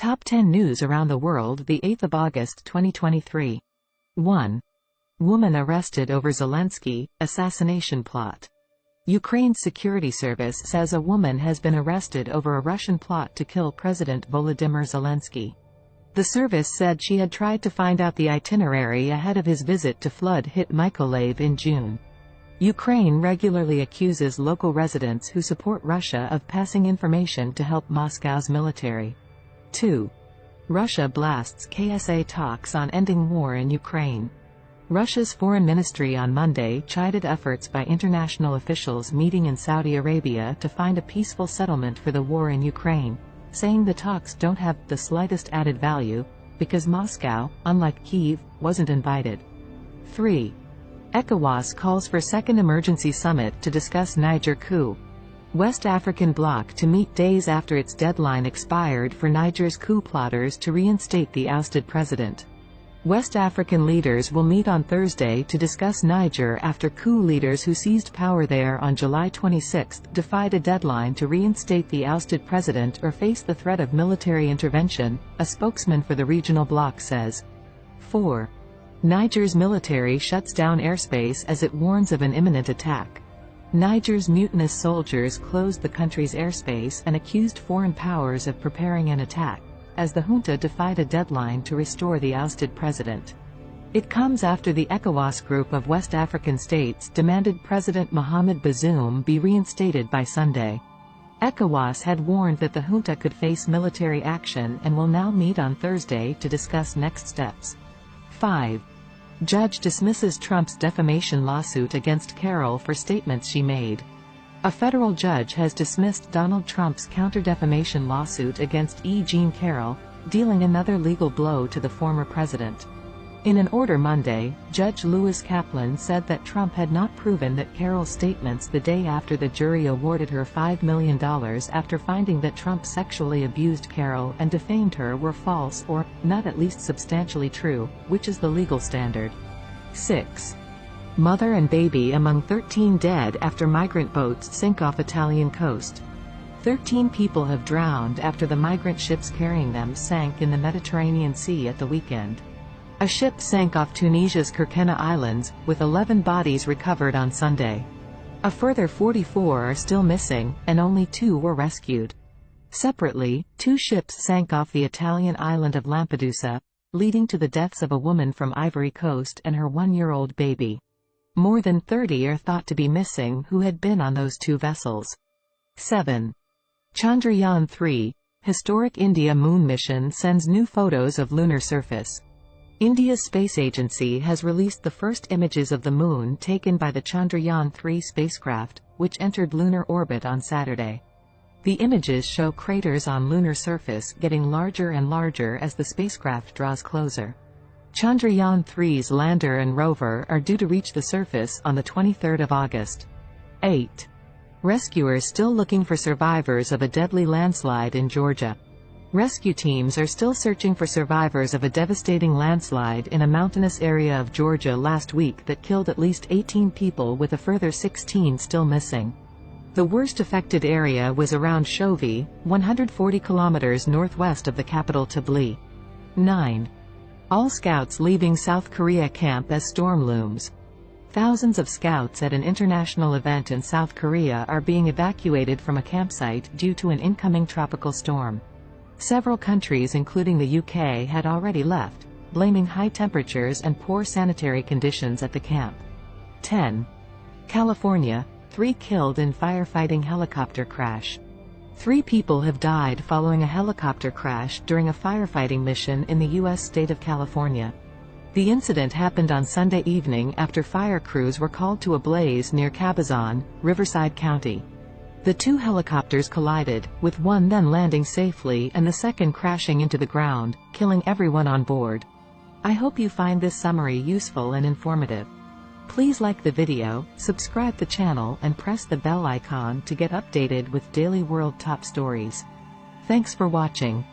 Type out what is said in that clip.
Top 10 News Around the World, 8 August 2023. 1. Woman arrested over Zelensky, assassination plot. Ukraine's security service says a woman has been arrested over a Russian plot to kill President Volodymyr Zelensky. The service said she had tried to find out the itinerary ahead of his visit to flood-hit Mykolaiv in June. Ukraine regularly accuses local residents who support Russia of passing information to help Moscow's military. 2. Russia blasts KSA talks on ending war in Ukraine. Russia's foreign ministry on Monday chided efforts by international officials meeting in Saudi Arabia to find a peaceful settlement for the war in Ukraine, saying the talks don't have the slightest added value, because Moscow, unlike Kyiv, wasn't invited. 3. ECOWAS calls for second emergency summit to discuss Niger coup. West African bloc to meet days after its deadline expired for Niger's coup plotters to reinstate the ousted president. West African leaders will meet on Thursday to discuss Niger after coup leaders who seized power there on July 26 defied a deadline to reinstate the ousted president or face the threat of military intervention, a spokesman for the regional bloc says. 4. Niger's military shuts down airspace as it warns of an imminent attack. Niger's mutinous soldiers closed the country's airspace and accused foreign powers of preparing an attack, as the junta defied a deadline to restore the ousted president. It comes after the ECOWAS group of West African states demanded President Mohamed Bazoum be reinstated by Sunday. ECOWAS had warned that the junta could face military action and will now meet on Thursday to discuss next steps. 5. Judge dismisses Trump's defamation lawsuit against Carroll for statements she made. A federal judge has dismissed Donald Trump's counter-defamation lawsuit against Jean Carroll, dealing another legal blow to the former president. In an order Monday, Judge Lewis Kaplan said that Trump had not proven that Carroll's statements the day after the jury awarded her $5 million after finding that Trump sexually abused Carroll and defamed her were false or, not at least substantially true, which is the legal standard. 6. Mother and baby among 13 dead after migrant boats sink off Italian coast. 13 people have drowned after the migrant ships carrying them sank in the Mediterranean Sea at the weekend. A ship sank off Tunisia's Kerkennah Islands, with 11 bodies recovered on Sunday. A further 44 are still missing, and only 2 were rescued. Separately, 2 ships sank off the Italian island of Lampedusa, leading to the deaths of a woman from Ivory Coast and her 1-year-old baby. More than 30 are thought to be missing who had been on those 2 vessels. 7. Chandrayaan-3, historic India moon mission sends new photos of lunar surface. India's space agency has released the first images of the moon taken by the Chandrayaan-3 spacecraft, which entered lunar orbit on Saturday. The images show craters on lunar surface getting larger and larger as the spacecraft draws closer. Chandrayaan-3's lander and rover are due to reach the surface on the 23rd of August. 8. Rescuers still looking for survivors of a deadly landslide in Georgia. Rescue teams are still searching for survivors of a devastating landslide in a mountainous area of Georgia last week that killed at least 18 people with a further 16 still missing. The worst affected area was around Chauvy, 140 kilometers northwest of the capital Tbilisi. 9. All scouts leaving South Korea camp as storm looms. Thousands of scouts at an international event in South Korea are being evacuated from a campsite due to an incoming tropical storm. Several countries including the UK had already left, blaming high temperatures and poor sanitary conditions at the camp. 10. California, 3 killed in firefighting helicopter crash. 3 people have died following a helicopter crash during a firefighting mission in the U.S. state of California. The incident happened on Sunday evening after fire crews were called to a blaze near Cabazon, Riverside County. The 2 helicopters collided, with one then landing safely and the second crashing into the ground, killing everyone on board. I hope you find this summary useful and informative. Please like the video, subscribe the channel and press the bell icon to get updated with daily world top stories. Thanks for watching.